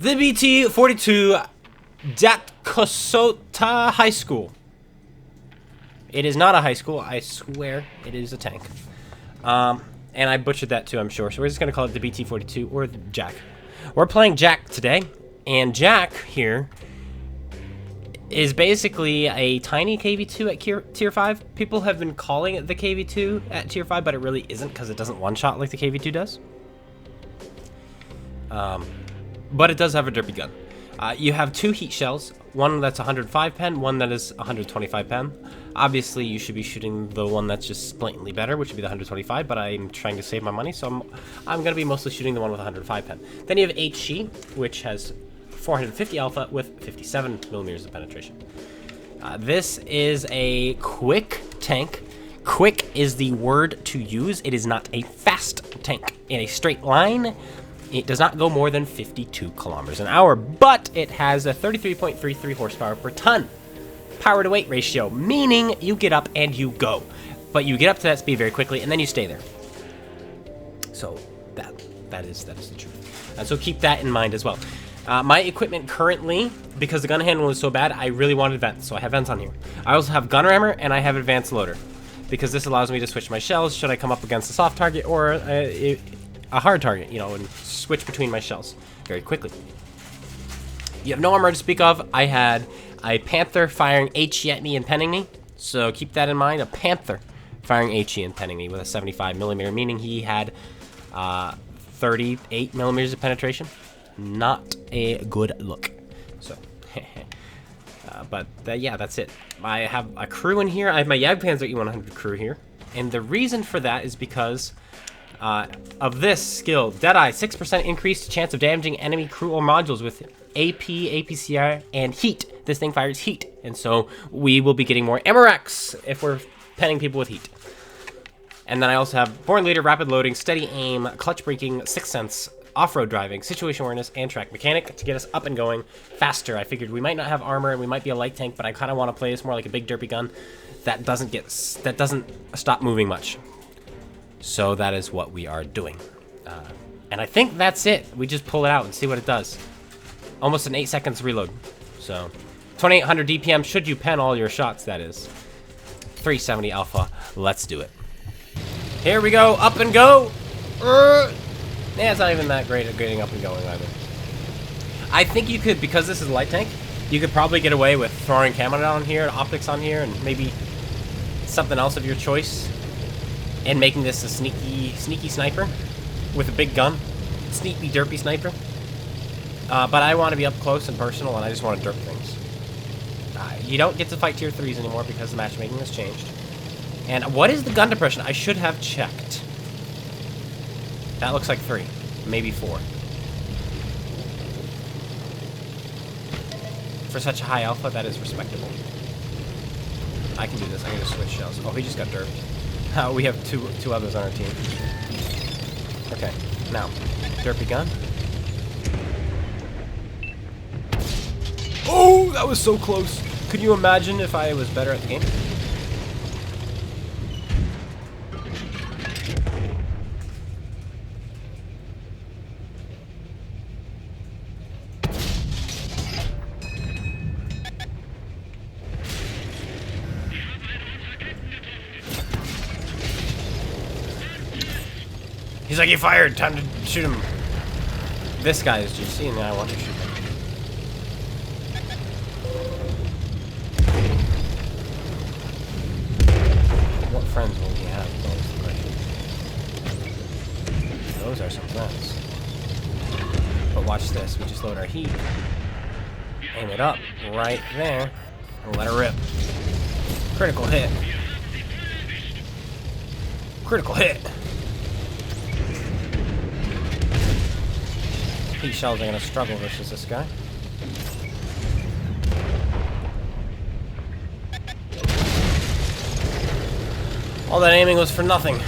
The BT-42 Jatkosota High School. It is not a high school, I swear. It is a tank. And I butchered that too, I'm sure. So we're just going to call it the BT-42 or the Jack. We're playing Jack today. And Jack here is basically a tiny KV-2 at Tier 5. People have been calling it the KV-2 at Tier 5, but it really isn't because it doesn't one-shot like the KV-2 does. But it does have a derpy gun. You have two heat shells, one that's 105 pen, one that is 125 pen. Obviously, you should be shooting the one that's just blatantly better, which would be the 125, but I'm trying to save my money, so I'm going to be mostly shooting the one with 105 pen. Then you have HG, which has 450 alpha with 57 millimeters of penetration. This is a quick tank. Quick is the word to use. It is not a fast tank. In a straight line, it does not go more than 52 kilometers an hour, but it has a 33.33 horsepower per ton power to weight ratio, meaning you get up and you go. But you get up to that speed very quickly, and then you stay there. So that is the truth. So keep that in mind as well. My equipment currently, because the gun handle is so bad, I really wanted vents, so I have vents on here. I also have gun rammer, and I have advanced loader, because this allows me to switch my shells should I come up against a soft target or a hard target, you know, and switch between my shells very quickly. You have no armor to speak of. I had a Panther firing HE at me and penning me, so keep that in mind. A Panther firing HE and penning me with a 75 millimeter, meaning he had 38 millimeters of penetration. Not a good look. So, yeah, that's it. I have a crew in here. I have my Jagdpanzer E100 crew here, and the reason for that is because of this skill, Deadeye, 6% increased chance of damaging enemy crew or modules with AP, APCR, and heat. This thing fires heat, and so we will be getting more MRX if we're penning people with heat. And then I also have Born Leader, Rapid Loading, Steady Aim, Clutch Braking, Sixth Sense, Off-Road Driving, Situation Awareness, and Track Mechanic to get us up and going faster. I figured we might not have armor and we might be a light tank, but I kind of want to play this more like a big derpy gun that doesn't stop moving much. So that is what we are doing. And I think that's it. We just pull it out and see what it does. Almost an 8 seconds reload. So 2800 DPM should you pen all your shots, that is. 370 alpha. Let's do it. Here we go. Up and go. Yeah, it's not even that great at getting up and going either. I think you could, because this is a light tank, you could probably get away with throwing camera on here, optics on here, and maybe something else of your choice. And making this a sneaky sniper with a big gun. Sneaky, derpy sniper. But I want to be up close and personal, and I just want to derp things. You don't get to fight tier 3s anymore because the matchmaking has changed. And what is the gun depression? I should have checked. That looks like 3, maybe 4. For such a high alpha, that is respectable. I can do this. I can just switch shells. Oh, he just got derped. We have two others on our team. Okay, now, derpy gun. Oh, that was so close. Could you imagine if I was better at the game? He's like, he fired. Time to shoot him. This guy is GC, and I want to shoot him. What friends will he have? That's the question. Those are some friends. But watch this. We just load our heat. Aim it up right there. And let it rip. Critical hit. Critical hit. Heat shells are going to struggle versus this guy. All that aiming was for nothing.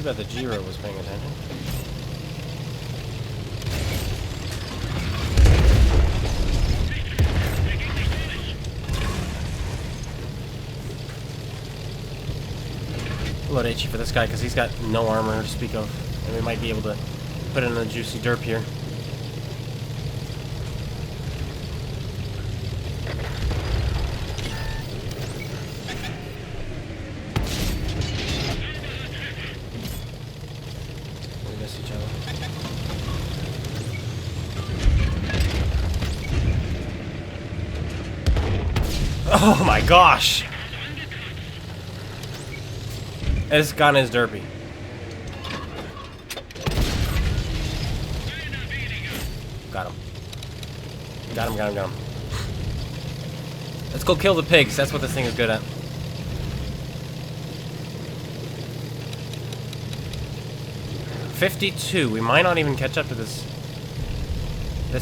bad the Giro was paying attention. Load HE for this guy because he's got no armor to speak of, and we might be able to put in a juicy derp here. We miss each other. Oh my gosh! This gun is derpy. Got him. Got him, got him, got him. Let's go kill the pigs. That's what this thing is good at. $52. We might not even catch up to this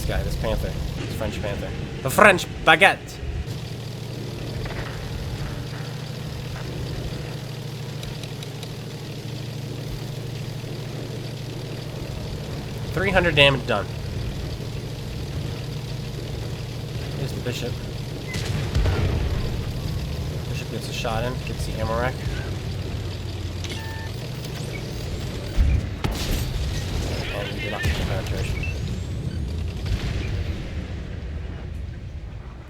guy, this Panther. This French Panther. The French baguette. $300 damage done. Here's the bishop. Bishop gets a shot in, gets the ammo rack. And we did not get the penetration.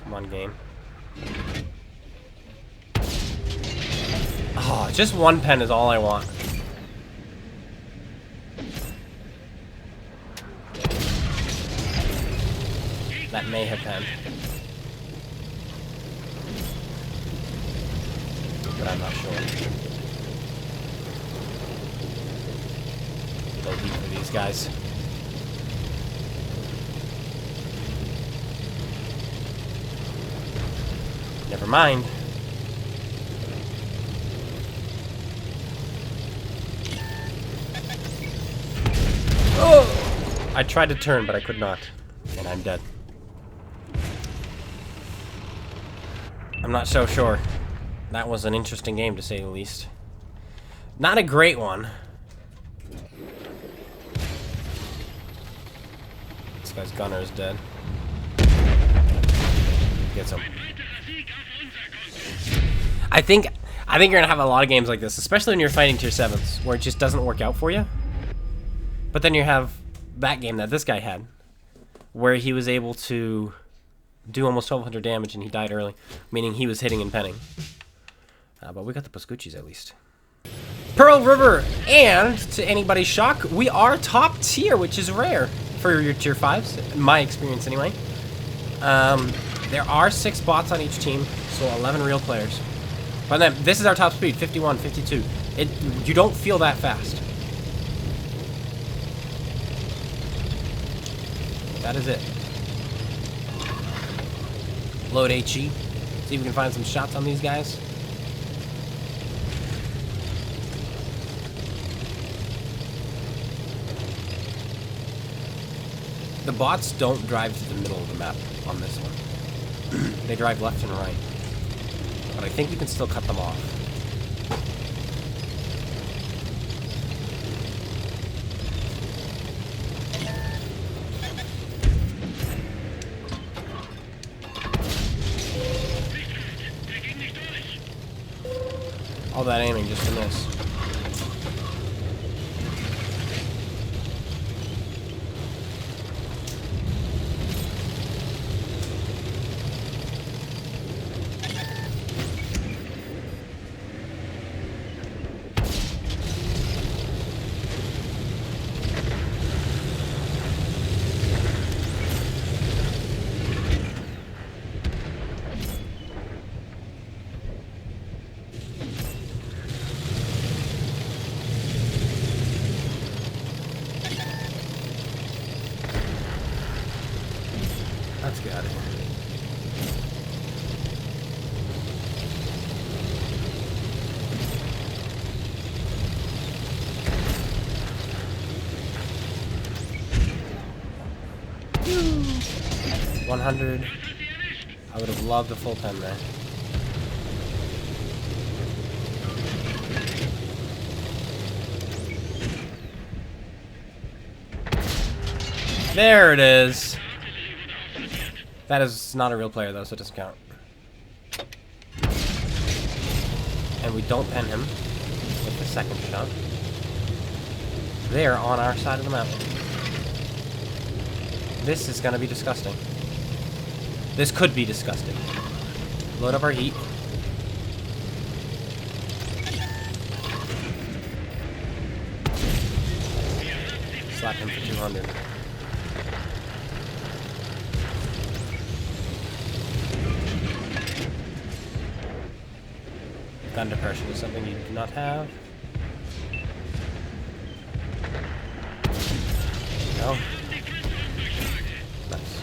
Come on, game. Oh, just one pen is all I want. That may have pen. But I'm not sure. Go deep for these guys. Never mind. Oh! I tried to turn, but I could not. And I'm dead. I'm not so sure. That was an interesting game, to say the least. Not a great one. This guy's gunner is dead. Gets him. I think you're gonna have a lot of games like this, especially when you're fighting tier 7s, where it just doesn't work out for you. But then you have that game that this guy had, where he was able to do almost 1,200 damage and he died early, meaning he was hitting and penning. But we got the Pascucci's at least. Pearl River, and to anybody's shock, we are top tier, which is rare for your tier 5s, in my experience anyway. There are 6 bots on each team, so 11 real players. But then this is our top speed, 51, 52. You don't feel that fast. That is it. Load HE. See if we can find some shots on these guys. The bots don't drive to the middle of the map on this one. They drive left and right. But I think you can still cut them off. All that aiming just to miss. Let's get out of here. Woo! 100. I would have loved a full pen there. There it is. That is not a real player though, so it doesn't count. And we don't pen him with the second shot. They're on our side of the map. This is gonna be disgusting. This could be disgusting. Load up our heat. Slap him for 200. Gun depression is something you do not have. No. Nice.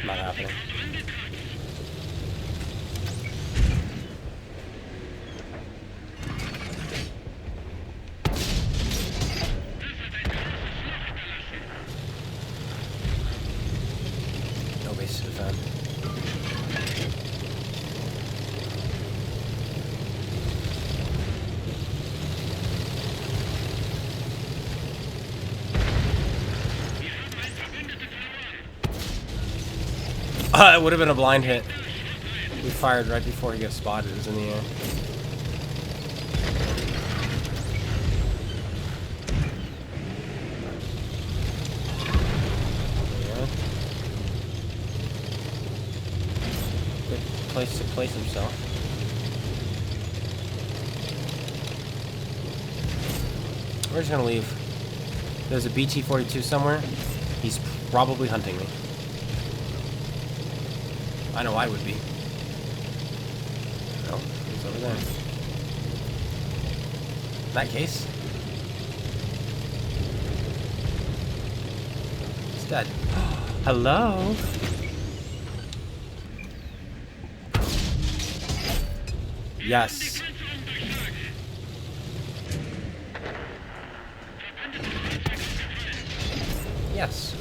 Not happening. No base to defend. It would have been a blind hit. We fired right before he got spotted. It was in the air. Good place to place himself. We're just gonna leave. There's a BT-42 somewhere. He's probably hunting me. I know I would be. No, he's over there. In that case, he's dead. Hello? Yes. Yes.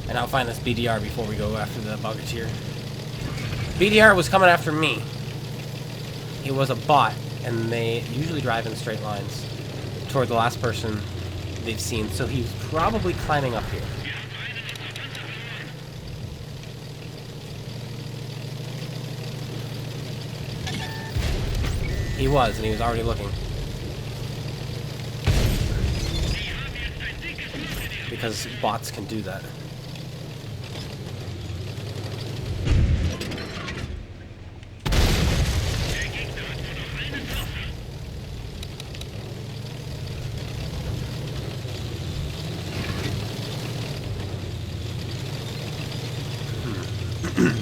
And I'll find this BDR before we go after the Bucketeer. BDR was coming after me. He was a bot, and they usually drive in straight lines toward the last person they've seen, so he's probably climbing up here. He was, and he was already looking. Because bots can do that.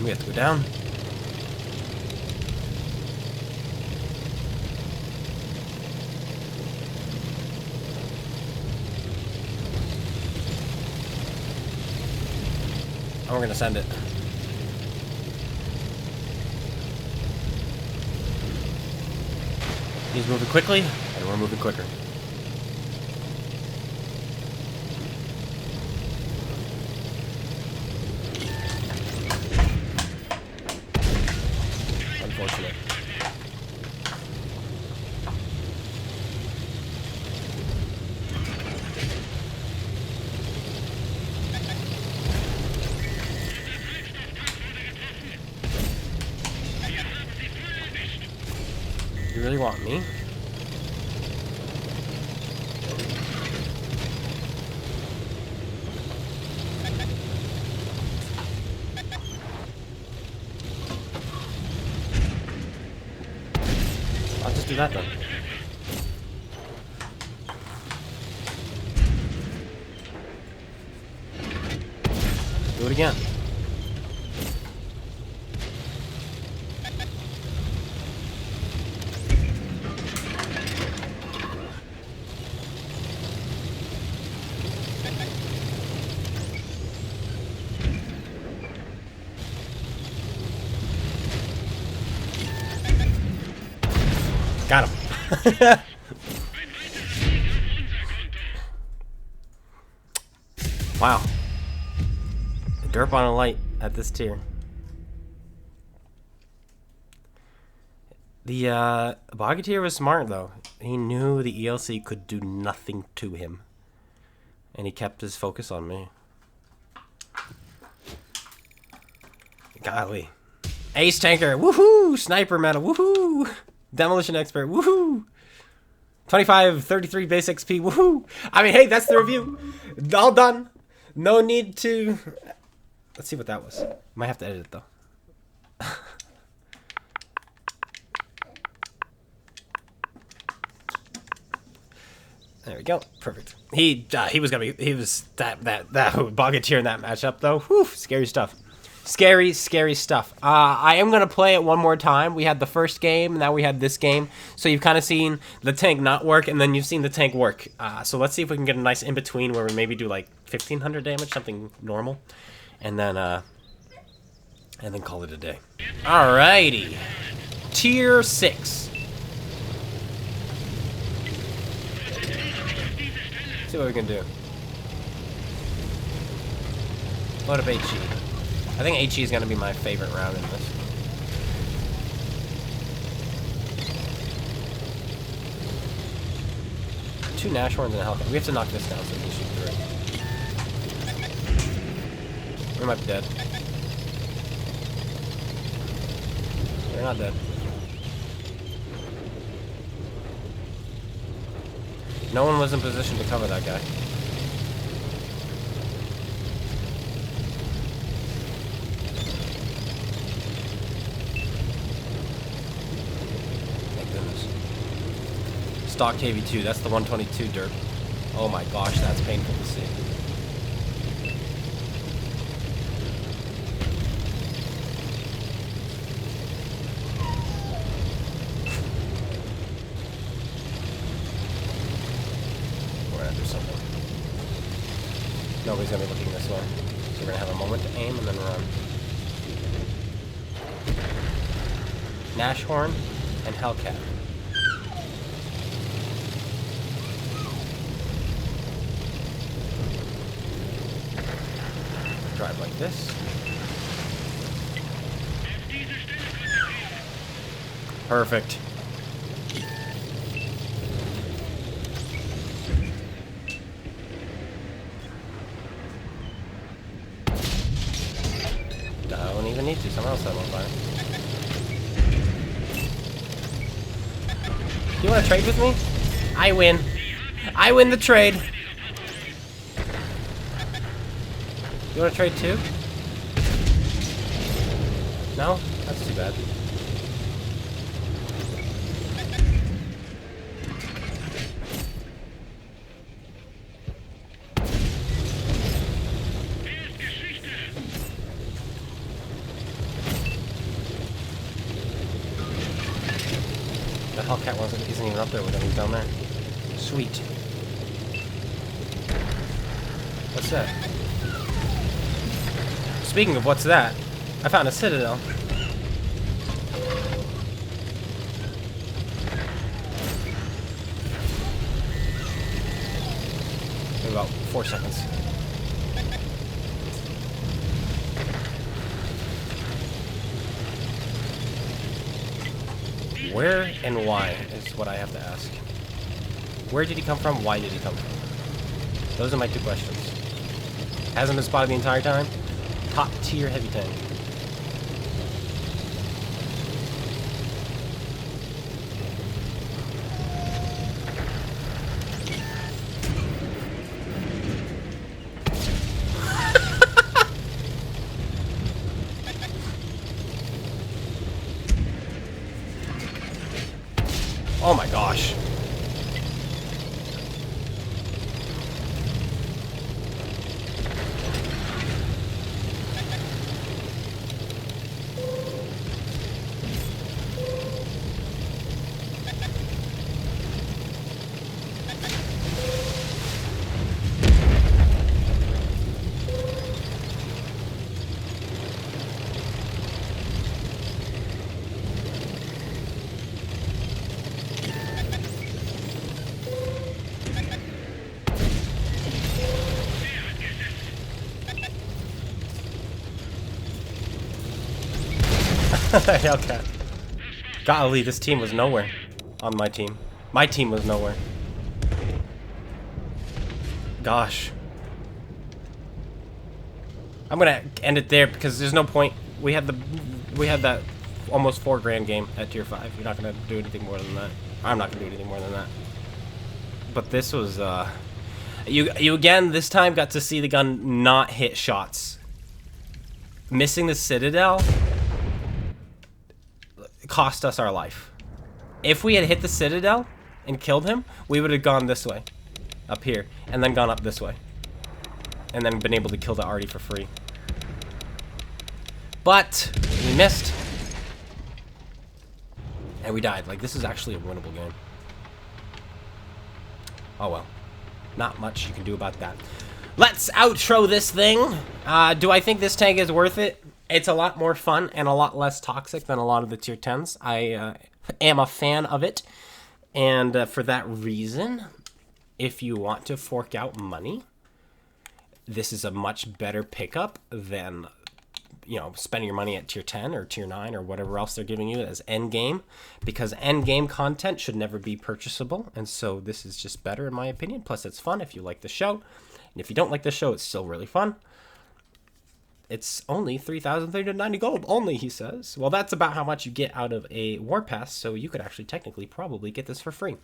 We have to go down. And we're gonna send it. He's moving quickly, and we're moving quicker. Unfortunate. You really want me? I'll just do that then. Do it again. Wow. The derp on a light at this tier. The Bogatir was smart though. He knew the ELC could do nothing to him. And he kept his focus on me. Golly. Ace Tanker, woohoo! Sniper Medal, woohoo! Demolition Expert, woohoo! 25, 33 base XP, woohoo! I mean, hey, that's the review. All done. No need to... Let's see what that was. Might have to edit it, though. There we go. Perfect. He was gonna be... He was... That Bogatir in that matchup, though. Whew, scary stuff. Scary, scary stuff. I am going to play it one more time. We had the first game, now we had this game. So you've kind of seen the tank not work, and then you've seen the tank work. So let's see if we can get a nice in-between where we maybe do like 1,500 damage, something normal. And then call it a day. Alrighty. Tier 6. Let's see what we can do. Load up HE. I think HE is going to be my favorite round in this. Two Nashorns and a Hellcat. We have to knock this down so we can shoot through. We might be dead. They're not dead. No one was in position to cover that guy. Stock KV2, that's the 122 derp. Oh my gosh, that's painful to see. We're gonna do something. Nobody's gonna be looking this way. So we're gonna have a moment to aim and then run. Nashorn and Hellcat. Drive like this. Perfect. Don't even need to. Someone else set on fire. Do you want to trade with me? I win. I win the trade. You want to trade too? No? That's too bad. The Hellcat isn't even up there with him. He's down there. Sweet. What's that? Speaking of what's that, I found a citadel. In about 4 seconds. Where and why is what I have to ask. Where did he come from? Why did he come from? Those are my two questions. Hasn't been spotted the entire time. Top tier heavy tank. Oh my gosh. Hellcat. Golly, this team was nowhere on my team. My team was nowhere. Gosh. I'm gonna end it there because there's no point. We had that almost $4 grand game at tier 5. You're not gonna do anything more than that. I'm not gonna do anything more than that. But this was you again this time got to see the gun not hit shots. Missing the Citadel cost us our life. If we had hit the Citadel and killed him, we would have gone this way, up here, and then gone up this way, and then been able to kill the arty for free. But we missed, and we died. Like, this is actually a winnable game. Oh well, not much you can do about that. Let's outro this thing. Do I think this tank is worth it? It's a lot more fun and a lot less toxic than a lot of the tier 10s. I am a fan of it. And for that reason, if you want to fork out money, this is a much better pickup than, you know, spending your money at tier 10 or tier 9 or whatever else they're giving you as end game, because end game content should never be purchasable. And so this is just better in my opinion. Plus it's fun if you like the show. And if you don't like the show, it's still really fun. It's only 3,390 gold only, he says. Well, that's about how much you get out of a war pass, so you could actually technically probably get this for free.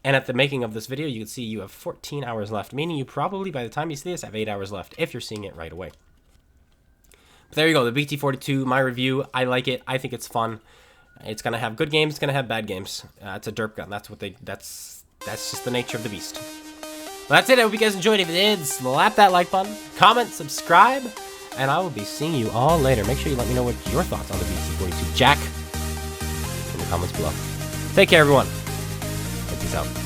And at the making of this video, you can see you have 14 hours left, meaning you probably, by the time you see this, have 8 hours left, if you're seeing it right away. But there you go, the BT-42, my review. I like it. I think it's fun. It's going to have good games. It's going to have bad games. It's a derp gun. That's just the nature of the beast. Well, that's it. I hope you guys enjoyed. If you did, slap that like button, comment, subscribe, and I will be seeing you all later. Make sure you let me know what your thoughts on the BT-42 Jack in the comments below. Take care, everyone. Peace out.